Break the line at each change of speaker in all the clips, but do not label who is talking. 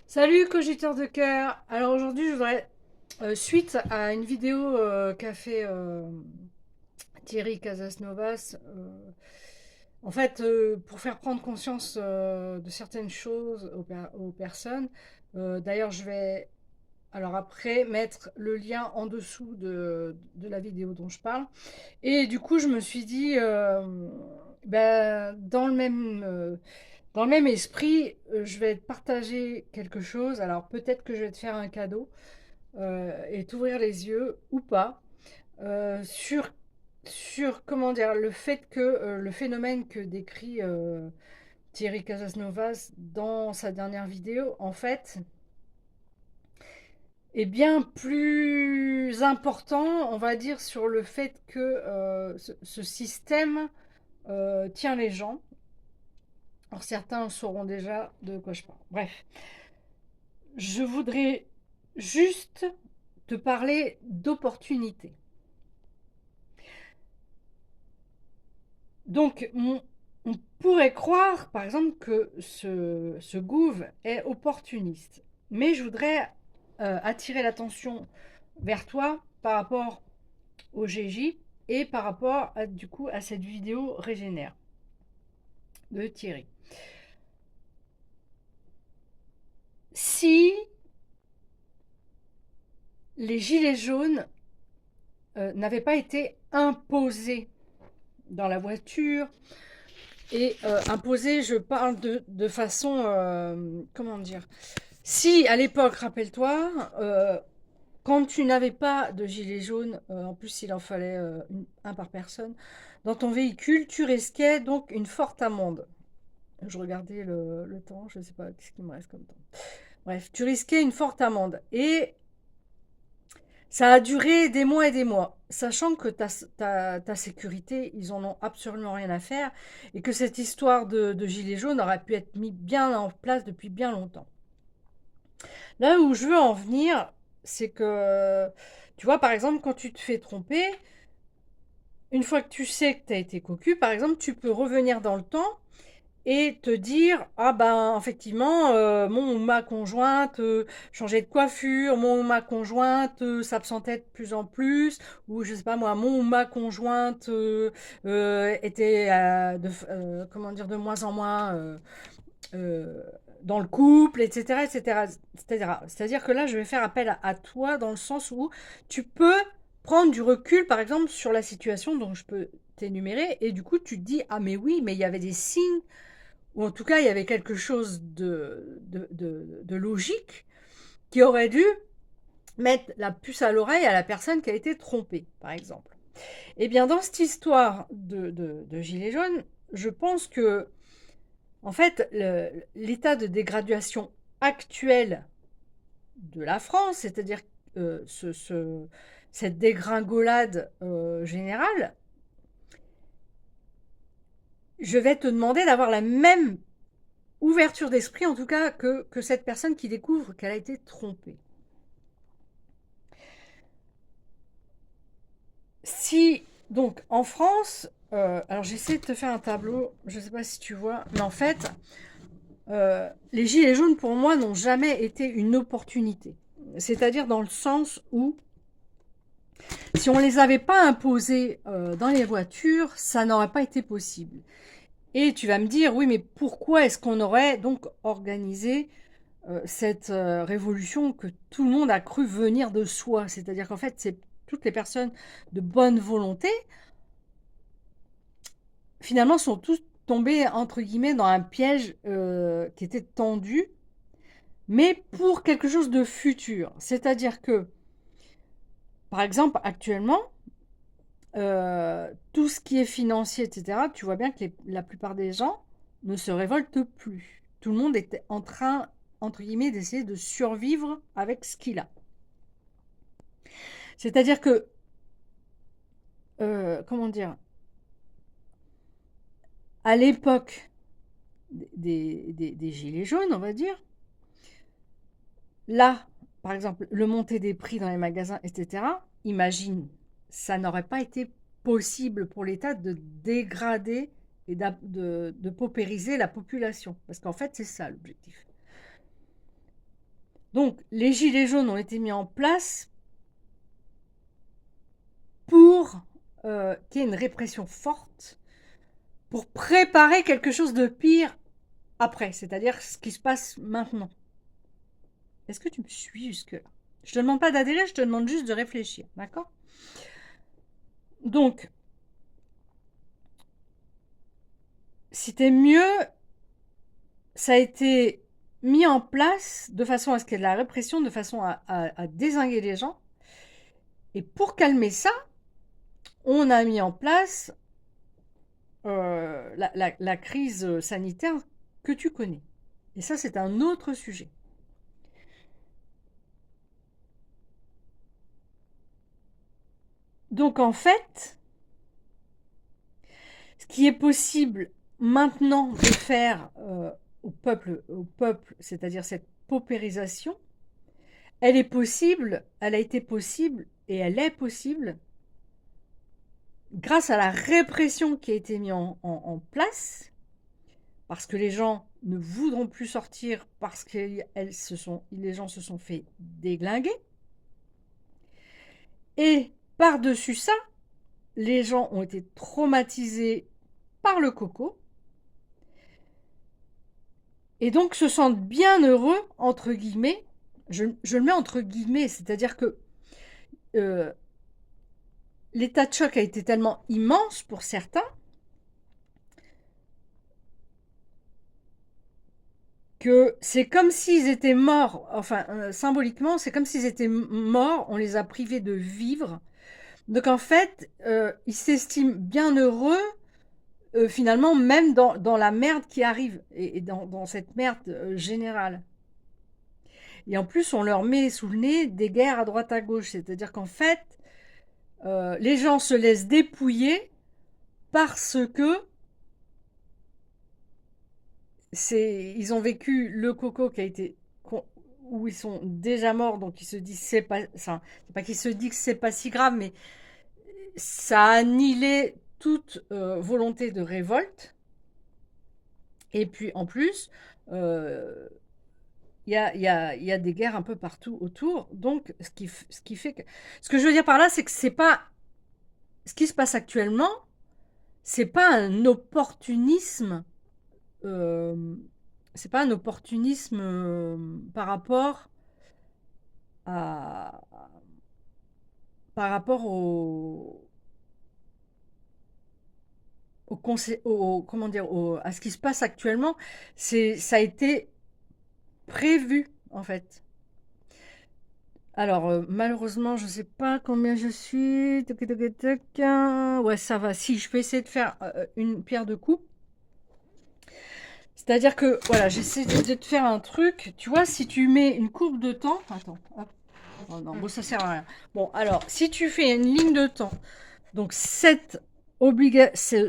Salut cogiteurs de cœur. Alors aujourd'hui je voudrais, suite à une vidéo qu'a fait Thierry Casasnovas, en fait pour faire prendre conscience de certaines choses aux personnes. D'ailleurs je vais alors après mettre le lien en dessous de la vidéo dont je parle. Et du coup je me suis dit, ben, dans le même esprit, je vais te partager quelque chose. Alors peut-être que je vais te faire un cadeau et t'ouvrir les yeux ou pas sur comment dire le fait que le phénomène que décrit Thierry Casasnovas dans sa dernière vidéo, en fait, est bien plus important, on va dire, sur le fait que ce système tient les gens. Alors certains sauront déjà de quoi je parle. Bref, je voudrais juste te parler d'opportunités. Donc, on pourrait croire, par exemple, que ce Gouv est opportuniste. Mais je voudrais attirer l'attention vers toi par rapport au GJ et par rapport du coup à cette vidéo Régénère de Thierry. Si les gilets jaunes n'avaient pas été imposés dans la voiture, et imposés, je parle de façon, comment dire, si à l'époque, rappelle-toi, quand tu n'avais pas de gilet jaune, en plus il en fallait un par personne, dans ton véhicule, tu risquais donc une forte amende. Je regardais le temps, je ne sais pas ce qu'il me reste comme temps. Bref, tu risquais une forte amende. Et ça a duré des mois et des mois, sachant que ta sécurité, ils en ont absolument rien à faire, et que cette histoire de gilet jaune aurait pu être mise bien en place depuis bien longtemps. Là où je veux en venir, c'est que, tu vois, par exemple, quand tu te fais tromper, une fois que tu sais que tu as été cocu, par exemple, tu peux revenir dans le temps et te dire, ah ben effectivement, mon ou ma conjointe changeait de coiffure, mon ou ma conjointe s'absentait de plus en plus, ou je sais pas moi, mon ou ma conjointe était comment dire, de moins en moins euh, dans le couple, etc., etc., etc. C'est-à-dire que là, je vais faire appel à toi dans le sens où tu peux prendre du recul, par exemple, sur la situation dont je peux t'énumérer, et du coup, tu te dis, ah mais oui, mais il y avait des signes, ou en tout cas, il y avait quelque chose de logique qui aurait dû mettre la puce à l'oreille à la personne qui a été trompée, par exemple. Eh bien, dans cette histoire de Gilets jaunes, je pense que, en fait, l'état de dégradation actuel de la France, c'est-à-dire cette dégringolade générale, je vais te demander d'avoir la même ouverture d'esprit, en tout cas, que cette personne qui découvre qu'elle a été trompée. Si, donc, en France, alors j'essaie de te faire un tableau, je ne sais pas si tu vois, mais en fait, les gilets jaunes, pour moi, n'ont jamais été une opportunité. C'est-à-dire dans le sens où, si on ne les avait pas imposés dans les voitures, ça n'aurait pas été possible. Et tu vas me dire, oui, mais pourquoi est-ce qu'on aurait donc organisé cette révolution que tout le monde a cru venir de soi? C'est-à-dire qu'en fait, c'est toutes les personnes de bonne volonté, finalement, sont tous tombés, entre guillemets, dans un piège qui était tendu, mais pour quelque chose de futur. C'est-à-dire que, par exemple, actuellement, tout ce qui est financier, etc., tu vois bien que la plupart des gens ne se révoltent plus. Tout le monde est en train, entre guillemets, d'essayer de survivre avec ce qu'il a. C'est-à-dire que, comment dire, à l'époque des gilets jaunes, on va dire, là, par exemple, le montée des prix dans les magasins, etc., imagine, ça n'aurait pas été possible pour l'État de dégrader et de paupériser la population. Parce qu'en fait, c'est ça l'objectif. Donc, les gilets jaunes ont été mis en place pour qu'il y ait une répression forte, pour préparer quelque chose de pire après, c'est-à-dire ce qui se passe maintenant. Est-ce que tu me suis jusque-là? Je te demande pas d'adhérer, je te demande juste de réfléchir, d'accord? Donc, c'était mieux, ça a été mis en place de façon à ce qu'il y ait de la répression, de façon à dézinguer les gens. Et pour calmer ça, on a mis en place la crise sanitaire que tu connais. Et ça, c'est un autre sujet. Donc en fait, ce qui est possible maintenant de faire au peuple, c'est-à-dire cette paupérisation, elle est possible, elle a été possible et elle est possible grâce à la répression qui a été mise en place, parce que les gens ne voudront plus sortir parce que les gens se sont fait déglinguer. Et par-dessus ça, les gens ont été traumatisés par le coco et donc se sentent bien heureux, entre guillemets. Je le mets entre guillemets, c'est-à-dire que l'état de choc a été tellement immense pour certains que c'est comme s'ils étaient morts, enfin symboliquement, c'est comme s'ils étaient morts, on les a privés de vivre. Donc en fait, ils s'estiment bien heureux, finalement, même dans la merde qui arrive, et dans cette merde générale. Et en plus, on leur met sous le nez des guerres à droite à gauche, c'est-à-dire qu'en fait, les gens se laissent dépouiller parce que ils ont vécu le coco qui a été où ils sont déjà morts, donc ils se disent c'est pas qu'ils se disent que c'est pas si grave, mais ça a annihilé toute volonté de révolte. Et puis en plus, il y a des guerres un peu partout autour. Donc ce qui fait que ce que je veux dire par là, c'est que c'est pas ce qui se passe actuellement, c'est pas un opportunisme. C'est pas un opportunisme par rapport à par rapport comment dire, à ce qui se passe actuellement. Ça a été prévu en fait. Alors malheureusement, je sais pas combien je suis. Toc, toc, toc, toc. Ouais, ça va. Si je peux essayer de faire une pierre de coups. C'est-à-dire que, voilà, j'essaie de te faire un truc. Tu vois, si tu mets une courbe de temps... Attends, hop. Oh non, bon, ça sert à rien. Bon, alors, si tu fais une ligne de temps, donc cette obligation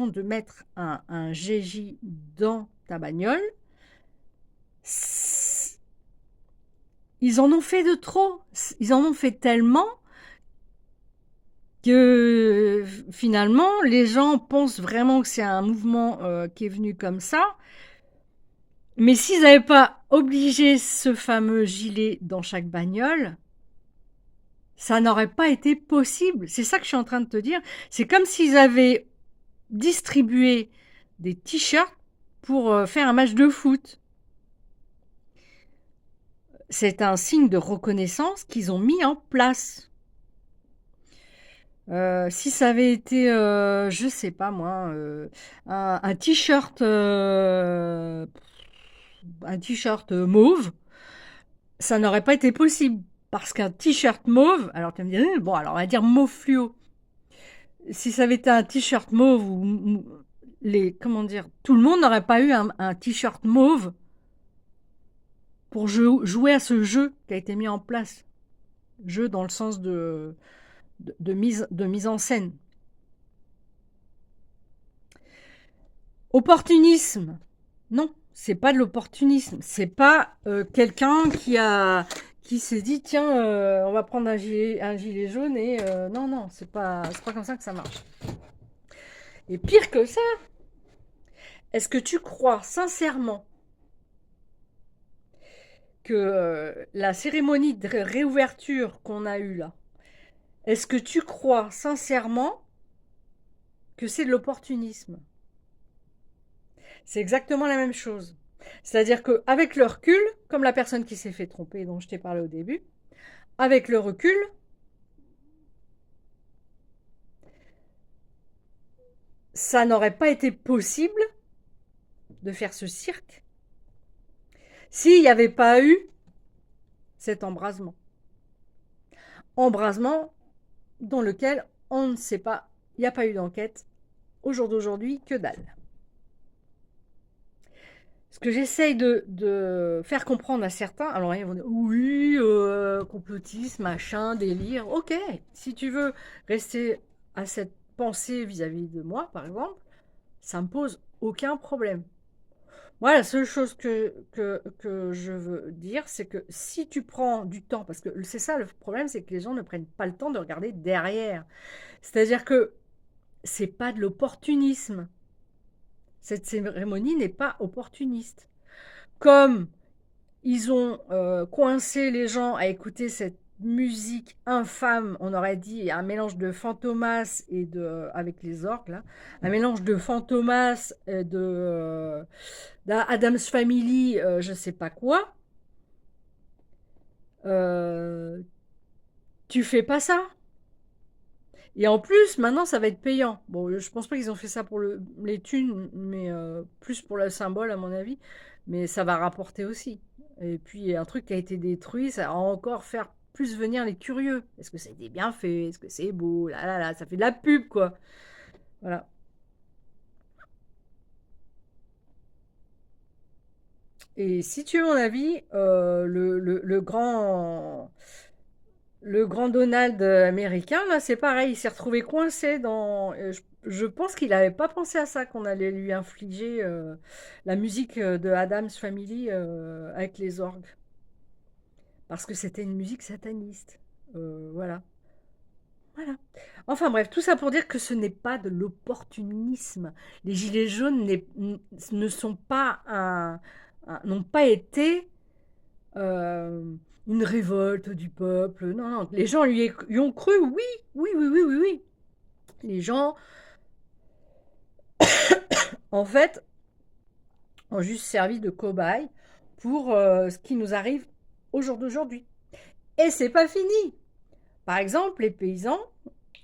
de mettre un GJ dans ta bagnole, ils en ont fait de trop. Ils en ont fait tellement que finalement, les gens pensent vraiment que c'est un mouvement qui est venu comme ça. Mais s'ils n'avaient pas obligé ce fameux gilet dans chaque bagnole, ça n'aurait pas été possible. C'est ça que je suis en train de te dire. C'est comme s'ils avaient distribué des t-shirts pour faire un match de foot. C'est un signe de reconnaissance qu'ils ont mis en place. Si ça avait été, je sais pas moi, un t-shirt mauve, ça n'aurait pas été possible. Parce qu'un t-shirt mauve, alors tu vas me dire, bon, alors on va dire mauve fluo. Si ça avait été un t-shirt mauve ou comment dire, tout le monde n'aurait pas eu un t-shirt mauve pour jouer à ce jeu qui a été mis en place. Jeu dans le sens de mise en scène. Opportunisme. Non, c'est pas de l'opportunisme. C'est pas quelqu'un qui s'est dit tiens, on va prendre un gilet jaune et non, c'est pas comme ça que ça marche. Et pire que ça, est-ce que tu crois sincèrement que la cérémonie de réouverture qu'on a eue là, est-ce que tu crois sincèrement que c'est de l'opportunisme? C'est exactement la même chose. C'est-à-dire qu'avec le recul, comme la personne qui s'est fait tromper dont je t'ai parlé au début, avec le recul, ça n'aurait pas été possible de faire ce cirque s'il n'y avait pas eu cet embrasement. Embrasement dans lequel on ne sait pas, il n'y a pas eu d'enquête au jour d'aujourd'hui, que dalle. Ce que j'essaye de faire comprendre à certains, alors ils vont dire oui, complotisme, machin, délire, ok, si tu veux rester à cette pensée vis-à-vis de moi, par exemple, ça me pose aucun problème. Moi, la seule chose que je veux dire, c'est que si tu prends du temps, parce que c'est ça le problème, c'est que les gens ne prennent pas le temps de regarder derrière. C'est-à-dire que c'est pas de l'opportunisme. Cette cérémonie n'est pas opportuniste. Comme ils ont coincé les gens à écouter cette musique infâme, on aurait dit un mélange de Fantomas et de avec les orgues là, un mélange de Fantomas et de d'Adam's Family, je sais pas quoi. Euh, Tu fais pas ça. Et en plus, maintenant, ça va être payant. Bon, je pense pas qu'ils ont fait ça pour les thunes, mais plus pour le symbole, à mon avis. Mais ça va rapporter aussi. Et puis, un truc qui a été détruit, ça va encore faire plus venir les curieux. Est-ce que c'était bien fait? Est-ce que c'est beau? Là, là, là, ça fait de la pub, quoi. Voilà. Et si tu veux mon avis, le grand Donald américain, là, c'est pareil, il s'est retrouvé coincé dans. Je pense qu'il n'avait pas pensé à ça, qu'on allait lui infliger la musique de Addams Family avec les orgues. Parce que c'était une musique sataniste. Voilà. Voilà. Enfin bref, tout ça pour dire que ce n'est pas de l'opportunisme. Les gilets jaunes ne sont pas n'ont pas été euh, une révolte du peuple. Non, non, les gens lui ont cru, oui, oui, oui, oui, oui, oui. Les gens, en fait, ont juste servi de cobaye pour ce qui nous arrive au jour d'aujourd'hui. Et c'est pas fini. Par exemple, les paysans,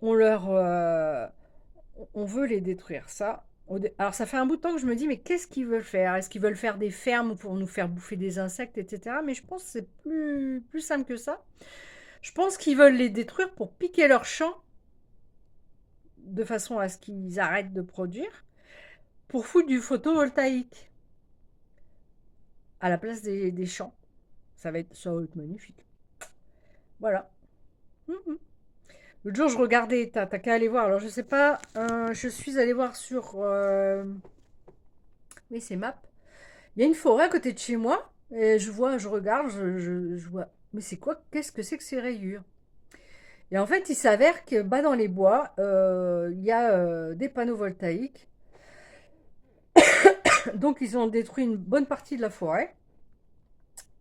on leur, on veut les détruire. Ça, alors ça fait un bout de temps que je me dis, mais qu'est-ce qu'ils veulent faire? Est-ce qu'ils veulent faire des fermes pour nous faire bouffer des insectes, etc. Mais je pense que c'est plus simple que ça. Je pense qu'ils veulent les détruire pour piquer leurs champs de façon à ce qu'ils arrêtent de produire, pour foutre du photovoltaïque à la place des champs. Ça va être magnifique. Voilà. Mhm. L'autre jour, je regardais, t'as qu'à aller voir. Alors, je sais pas, je suis allée voir sur. Oui, c'est Map. Il y a une forêt à côté de chez moi. Et je regarde, je vois. Mais c'est quoi? Qu'est-ce que c'est que ces rayures? Et en fait, il s'avère que bas dans les bois, il y a des panneaux voltaïques. Donc, ils ont détruit une bonne partie de la forêt.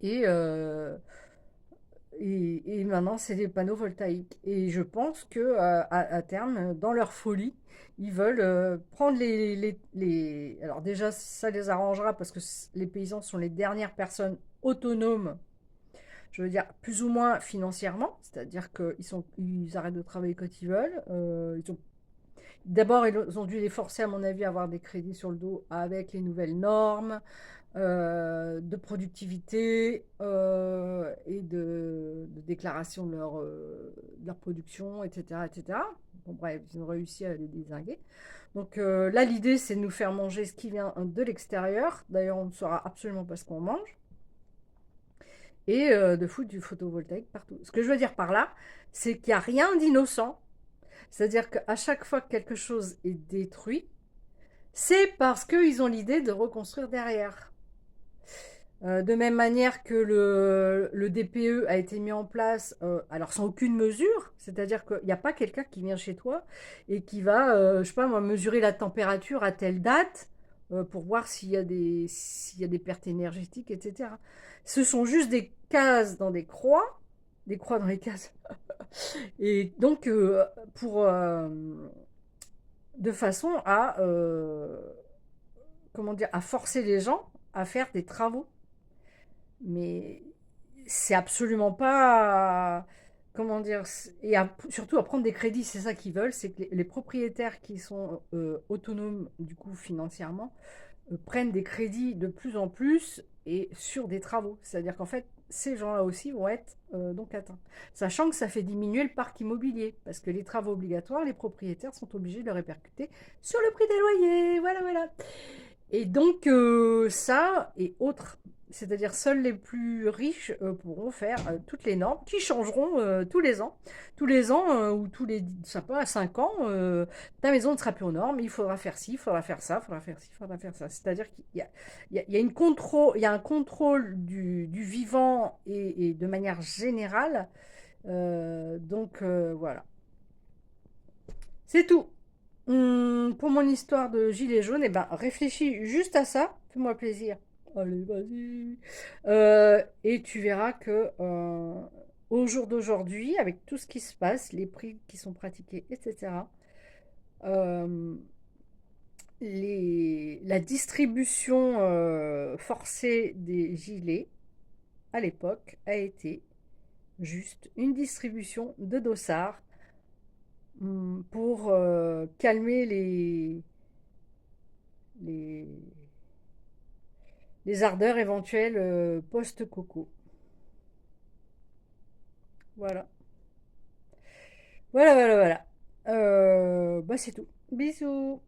Et, euh, et maintenant, c'est des panneaux voltaïques. Et je pense que à terme, dans leur folie, ils veulent prendre Alors déjà, ça les arrangera parce que les paysans sont les dernières personnes autonomes, je veux dire, plus ou moins financièrement. C'est-à-dire ils arrêtent de travailler quand ils veulent. D'abord, ils ont dû les forcer, à mon avis, à avoir des crédits sur le dos avec les nouvelles normes de productivité et de déclaration de leur production, etc., etc. Bon, bref, ils ont réussi à les dézinguer. Donc là, l'idée, c'est de nous faire manger ce qui vient de l'extérieur. D'ailleurs, on ne saura absolument pas ce qu'on mange. Et de foutre du photovoltaïque partout. Ce que je veux dire par là, c'est qu'il n'y a rien d'innocent. C'est-à-dire qu'à chaque fois que quelque chose est détruit, c'est parce qu'ils ont l'idée de reconstruire derrière. De même manière que le DPE a été mis en place, alors sans aucune mesure, c'est-à-dire qu'il n'y a pas quelqu'un qui vient chez toi et qui va, je sais pas moi, mesurer la température à telle date pour voir s'il y a des pertes énergétiques, etc. Ce sont juste des cases dans des croix dans les cases. Et donc, pour, de façon à, comment dire, à forcer les gens à faire des travaux. Mais c'est absolument pas, comment dire, et surtout à prendre des crédits, c'est ça qu'ils veulent, c'est que les propriétaires qui sont autonomes du coup financièrement prennent des crédits de plus en plus et sur des travaux. C'est-à-dire qu'en fait, ces gens-là aussi vont être donc atteints. Sachant que ça fait diminuer le parc immobilier, parce que les travaux obligatoires, les propriétaires sont obligés de le répercuter sur le prix des loyers. Voilà, voilà. Et donc, ça et autres, c'est-à-dire seuls les plus riches pourront faire toutes les normes qui changeront tous les ans ou tous les, je sais pas, 5 ans, ta maison ne sera plus aux normes, il faudra faire ci, il faudra faire ça, il faudra faire ci, il faudra faire ça. C'est-à-dire qu'il y a, il y a une contrôle, il y a un contrôle du vivant et de manière générale. Donc voilà, c'est tout. Pour mon histoire de gilet jaune, eh ben, réfléchis juste à ça, fais-moi plaisir. Allez, vas-y. Et tu verras que au jour d'aujourd'hui, avec tout ce qui se passe, les prix qui sont pratiqués, etc., euh, la distribution forcée des gilets à l'époque a été juste une distribution de dossards pour calmer les, les ardeurs éventuelles post-coco. Voilà. Voilà, voilà, voilà. Bah c'est tout. Bisous.